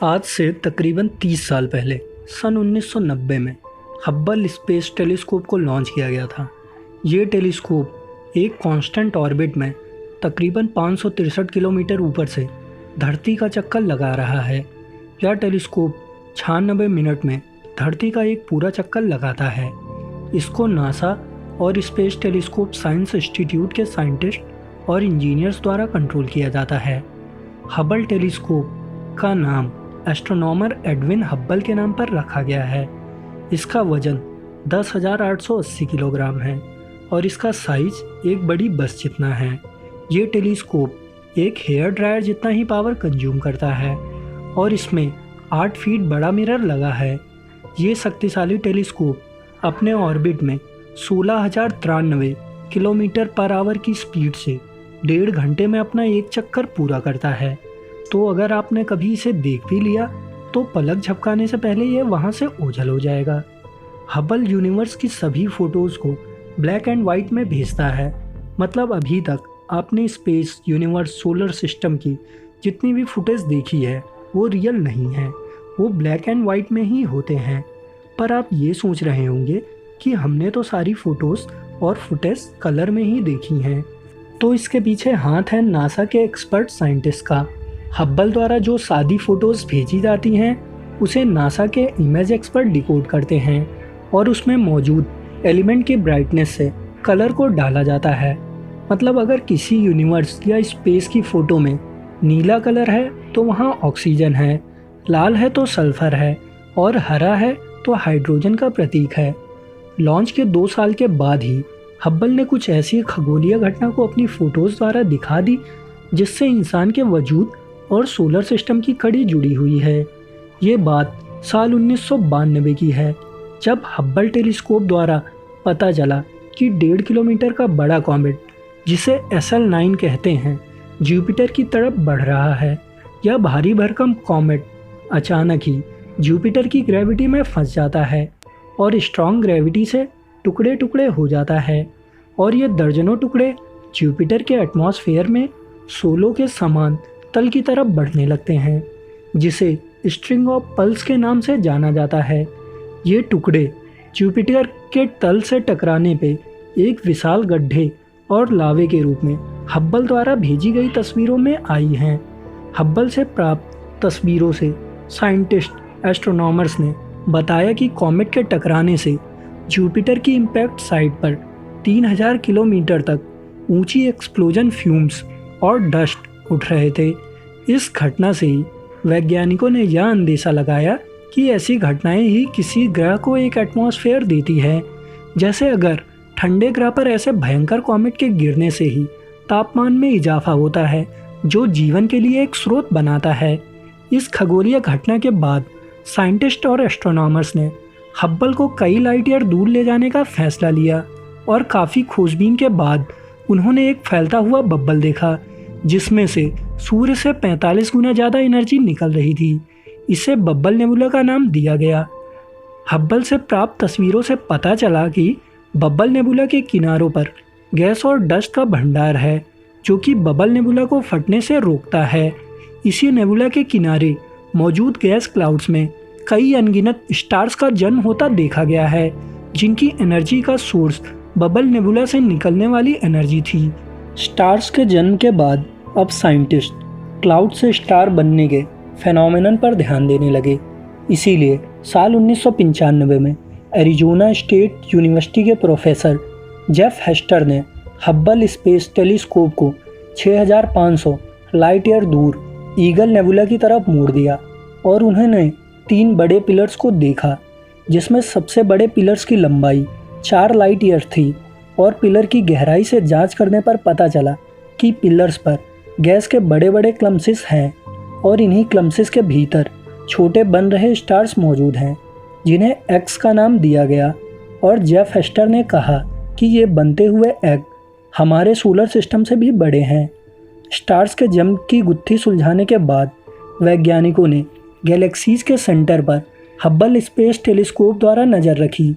आज से तकरीबन 30 साल पहले सन 1990 में हब्बल स्पेस टेलीस्कोप को लॉन्च किया गया था। ये टेलीस्कोप एक कांस्टेंट ऑर्बिट में तकरीबन 563 किलोमीटर ऊपर से धरती का चक्कर लगा रहा है। यह टेलीस्कोप 96 मिनट में धरती का एक पूरा चक्कर लगाता है। इसको नासा और स्पेस टेलीस्कोप साइंस इंस्टीट्यूट के साइंटिस्ट और इंजीनियर्स द्वारा कंट्रोल किया जाता है। हबल टेलीस्कोप का नाम एस्ट्रोनॉमर एडविन हब्बल के नाम पर रखा गया है। इसका वजन 10,880 किलोग्राम है और इसका साइज एक बड़ी बस जितना है। ये टेलीस्कोप एक हेयर ड्रायर जितना ही पावर कंज्यूम करता है और इसमें 8 फीट बड़ा मिरर लगा है। ये शक्तिशाली टेलीस्कोप अपने ऑर्बिट में 16,093 किलोमीटर पर आवर की स्पीड से 1.5 घंटे में अपना एक चक्कर पूरा करता है। तो अगर आपने कभी इसे देख भी लिया तो पलक झपकाने से पहले ये वहाँ से ओझल हो जाएगा। हबल यूनिवर्स की सभी फ़ोटोज़ को ब्लैक एंड वाइट में भेजता है। मतलब अभी तक आपने स्पेस, यूनिवर्स, सोलर सिस्टम की जितनी भी फुटेज देखी है वो रियल नहीं है, वो ब्लैक एंड वाइट में ही होते हैं। पर आप ये सोच रहे होंगे कि हमने तो सारी फ़ोटोज़ और फुटेज कलर में ही देखी हैं। तो इसके पीछे हाथ है नासा के एक्सपर्ट साइंटिस्ट का। हब्बल द्वारा जो सादी फ़ोटोज़ भेजी जाती हैं उसे नासा के इमेज एक्सपर्ट डिकोड करते हैं और उसमें मौजूद एलिमेंट की ब्राइटनेस से कलर को डाला जाता है। मतलब अगर किसी यूनिवर्स या स्पेस की फ़ोटो में नीला कलर है तो वहाँ ऑक्सीजन है, लाल है तो सल्फ़र है और हरा है तो हाइड्रोजन का प्रतीक है। लॉन्च के 2 साल के बाद ही हब्बल ने कुछ ऐसी खगोलीय घटना को अपनी फ़ोटोज़ द्वारा दिखा दी जिससे इंसान के वजूद और सोलर सिस्टम की कड़ी जुड़ी हुई है। ये बात साल 1992 की है, जब हब्बल टेलीस्कोप द्वारा पता चला कि 1.5 किलोमीटर का बड़ा कॉमेट, जिसे SL9 कहते हैं, जुपिटर की तरफ बढ़ रहा है। यह भारी भरकम कॉमेट अचानक ही जुपिटर की ग्रेविटी में फंस जाता है और स्ट्रॉन्ग ग्रेविटी से टुकड़े टुकड़े हो जाता है और ये दर्जनों टुकड़े जुपिटर के एटमॉस्फेयर में सोलो के समान तल की तरफ बढ़ने लगते हैं, जिसे स्ट्रिंग ऑफ पल्स के नाम से जाना जाता है। ये टुकड़े जुपिटर के तल से टकराने पे एक विशाल गड्ढे और लावे के रूप में हब्बल द्वारा भेजी गई तस्वीरों में आई हैं। हब्बल से प्राप्त तस्वीरों से साइंटिस्ट एस्ट्रोनॉमर्स ने बताया कि कॉमेट के टकराने से जुपिटर की इम्पैक्ट साइट पर 3000 किलोमीटर तक ऊंची एक्सप्लोजन फ्यूम्स और डस्ट उठ रहे थे। इस घटना से ही वैज्ञानिकों ने यह अंदेशा लगाया कि ऐसी घटनाएं ही किसी ग्रह को एक एटमॉस्फेयर देती है। जैसे अगर ठंडे ग्रह पर ऐसे भयंकर कॉमेट के गिरने से ही तापमान में इजाफा होता है, जो जीवन के लिए एक स्रोत बनाता है। इस खगोलीय घटना के बाद साइंटिस्ट और एस्ट्रोनॉमर्स ने हब्बल को कई लाइट ईयर दूर ले जाने का फैसला लिया और काफ़ी खोजबीन के बाद उन्होंने एक फैलता हुआ बब्बल देखा जिसमें से सूर्य से 45 गुना ज़्यादा एनर्जी निकल रही थी। इसे बब्बल नेबुला का नाम दिया गया। हब्बल से प्राप्त तस्वीरों से पता चला कि बब्बल नेबुला के किनारों पर गैस और डस्ट का भंडार है, जो कि बब्बल नेबुला को फटने से रोकता है। इसी नेबुला के किनारे मौजूद गैस क्लाउड्स में कई अनगिनत स्टार्स का जन्म होता देखा गया है, जिनकी एनर्जी का सोर्स बब्बल नेबुला से निकलने वाली एनर्जी थी। स्टार्स के जन्म के बाद अब साइंटिस्ट क्लाउड से स्टार बनने के फेनोमेनन पर ध्यान देने लगे। इसीलिए साल 1995 में एरिजोना स्टेट यूनिवर्सिटी के प्रोफेसर जेफ हेस्टर ने हब्बल स्पेस टेलीस्कोप को 6500 लाइट ईयर दूर ईगल नेबुला की तरफ मोड़ दिया और उन्होंने 3 बड़े पिलर्स को देखा, जिसमें सबसे बड़े पिलर्स की लंबाई 4 लाइट ईयर थी और पिलर की गहराई से जांच करने पर पता चला कि पिलर्स पर गैस के बड़े बड़े क्लम्सिस हैं और इन्हीं क्लम्सिस के भीतर छोटे बन रहे स्टार्स मौजूद हैं, जिन्हें एक्स का नाम दिया गया। और जेफ हेस्टर ने कहा कि ये बनते हुए एग हमारे सोलर सिस्टम से भी बड़े हैं। स्टार्स के जन्म की गुत्थी सुलझाने के बाद वैज्ञानिकों ने गैलेक्सीज के सेंटर पर हब्बल स्पेस टेलीस्कोप द्वारा नज़र रखी।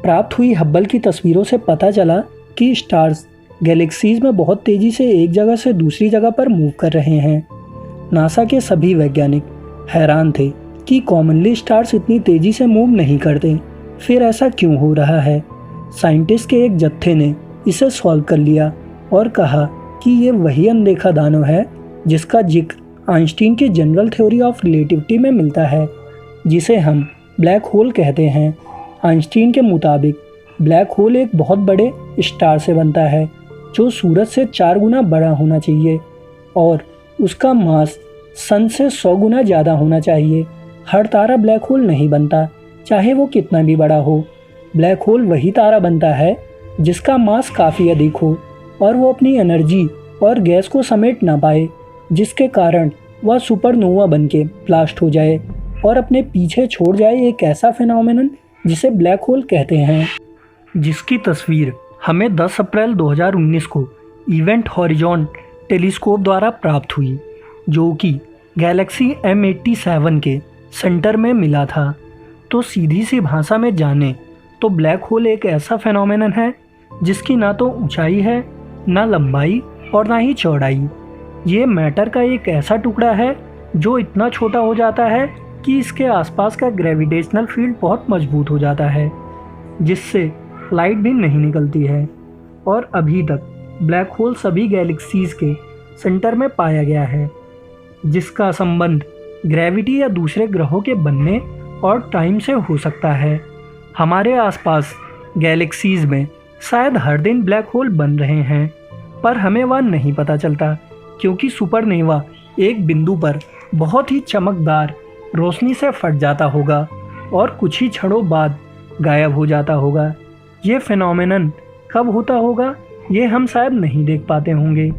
प्राप्त हुई हब्बल की तस्वीरों से पता चला कि स्टार्स गैलेक्सीज में बहुत तेज़ी से एक जगह से दूसरी जगह पर मूव कर रहे हैं। नासा के सभी वैज्ञानिक हैरान थे कि कॉमनली स्टार्स इतनी तेज़ी से मूव नहीं करते, फिर ऐसा क्यों हो रहा है। साइंटिस्ट के एक जत्थे ने इसे सॉल्व कर लिया और कहा कि ये वही अनदेखा दानव है जिसका जिक्र आइंस्टीन की जनरल थ्योरी ऑफ रिलेटिविटी में मिलता है, जिसे हम ब्लैक होल कहते हैं। आइंस्टीन के मुताबिक ब्लैक होल एक बहुत बड़े स्टार से बनता है जो सूरज से 4 गुना बड़ा होना चाहिए और उसका मास सन से 100 गुना ज़्यादा होना चाहिए। हर तारा ब्लैक होल नहीं बनता, चाहे वो कितना भी बड़ा हो। ब्लैक होल वही तारा बनता है जिसका मास काफ़ी अधिक हो और वो अपनी एनर्जी और गैस को समेट ना पाए, जिसके कारण वह सुपरनोवा बनके ब्लास्ट हो जाए और अपने पीछे छोड़ जाए एक ऐसा फिनोमेनन जिसे ब्लैक होल कहते हैं, जिसकी तस्वीर हमें 10 अप्रैल 2019 को इवेंट हॉरिजॉन टेलीस्कोप द्वारा प्राप्त हुई, जो कि गैलेक्सी M87 के सेंटर में मिला था। तो सीधी सी भाषा में जाने तो ब्लैक होल एक ऐसा फिनोमेनन है जिसकी ना तो ऊंचाई है, ना लंबाई और ना ही चौड़ाई। ये मैटर का एक ऐसा टुकड़ा है जो इतना छोटा हो जाता है कि इसके आसपास का ग्रेविटेशनल फील्ड बहुत मजबूत हो जाता है, जिससे लाइट भी नहीं निकलती है। और अभी तक ब्लैक होल सभी गैलेक्सीज के सेंटर में पाया गया है, जिसका संबंध ग्रेविटी या दूसरे ग्रहों के बनने और टाइम से हो सकता है। हमारे आसपास गैलेक्सीज में शायद हर दिन ब्लैक होल बन रहे हैं, पर हमें वह नहीं पता चलता क्योंकि सुपरनोवा एक बिंदु पर बहुत ही चमकदार रोशनी से फट जाता होगा और कुछ ही क्षणों बाद गायब हो जाता होगा। ये फिनोमेनन कब होता होगा ये हम शायद नहीं देख पाते होंगे।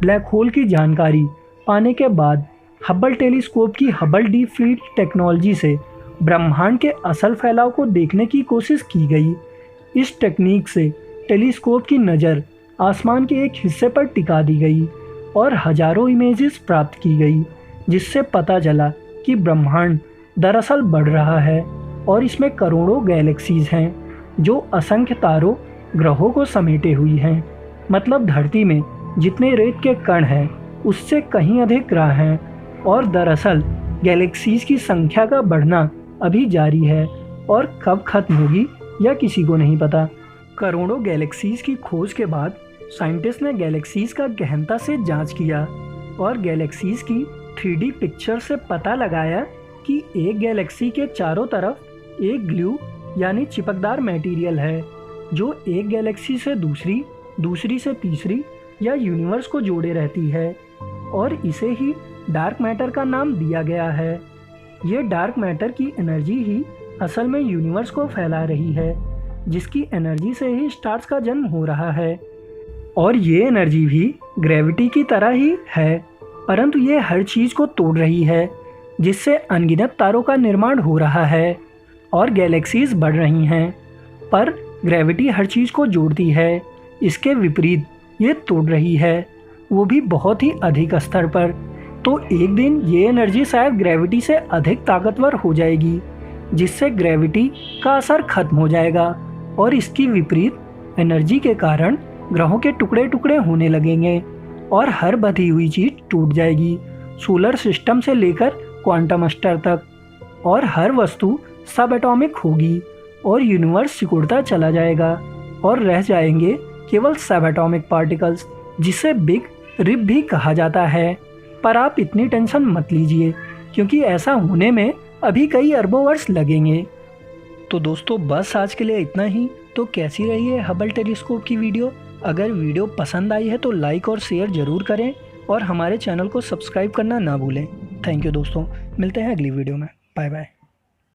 ब्लैक होल की जानकारी पाने के बाद हबल टेलीस्कोप की हबल डीप फील्ड टेक्नोलॉजी से ब्रह्मांड के असल फैलाव को देखने की कोशिश की गई। इस टेक्निक से टेलीस्कोप की नज़र आसमान के एक हिस्से पर टिका दी गई और हजारों इमेजेस प्राप्त की गई, जिससे पता चला कि ब्रह्मांड दरअसल बढ़ रहा है और इसमें करोड़ों गैलेक्सीज हैं जो असंख्य तारों ग्रहों को समेटे हुई हैं। मतलब धरती में जितने रेत के कण हैं उससे कहीं अधिक ग्रह हैं और दरअसल गैलेक्सीज की संख्या का बढ़ना अभी जारी है और कब खत्म होगी यह किसी को नहीं पता। करोड़ों गैलेक्सीज की खोज के बाद साइंटिस्ट ने गैलेक्सीज का गहनता से जांच किया और गैलेक्सीज की 3D पिक्चर से पता लगाया कि एक गैलेक्सी के चारों तरफ एक ग्लू यानी चिपकदार मटेरियल है जो एक गैलेक्सी से दूसरी, दूसरी से तीसरी या यूनिवर्स को जोड़े रहती है और इसे ही डार्क मैटर का नाम दिया गया है। ये डार्क मैटर की एनर्जी ही असल में यूनिवर्स को फैला रही है, जिसकी एनर्जी से ही स्टार्स का जन्म हो रहा है। और ये एनर्जी भी ग्रेविटी की तरह ही है, परंतु ये हर चीज़ को तोड़ रही है, जिससे अनगिनत तारों का निर्माण हो रहा है और गैलेक्सीज बढ़ रही हैं। पर ग्रेविटी हर चीज़ को जोड़ती है, इसके विपरीत ये तोड़ रही है, वो भी बहुत ही अधिक स्तर पर। तो एक दिन ये एनर्जी शायद ग्रेविटी से अधिक ताकतवर हो जाएगी, जिससे ग्रेविटी का असर खत्म हो जाएगा और इसकी विपरीत एनर्जी के कारण ग्रहों के टुकड़े टुकड़े होने लगेंगे और हर बधी हुई चीज़ टूट जाएगी, सोलर सिस्टम से लेकर क्वांटम स्तर तक, और हर वस्तु सब एटॉमिक होगी और यूनिवर्स सिकुड़ता चला जाएगा और रह जाएंगे केवल सब एटॉमिक पार्टिकल्स, जिसे बिग रिप भी कहा जाता है। पर आप इतनी टेंशन मत लीजिए क्योंकि ऐसा होने में अभी कई अरबों वर्ष लगेंगे। तो दोस्तों बस आज के लिए इतना ही। तो कैसी रही है हबल टेलीस्कोप की वीडियो? अगर वीडियो पसंद आई है तो लाइक और शेयर ज़रूर करें और हमारे चैनल को सब्सक्राइब करना ना भूलें। थैंक यू दोस्तों, मिलते हैं अगली वीडियो में। Bye bye.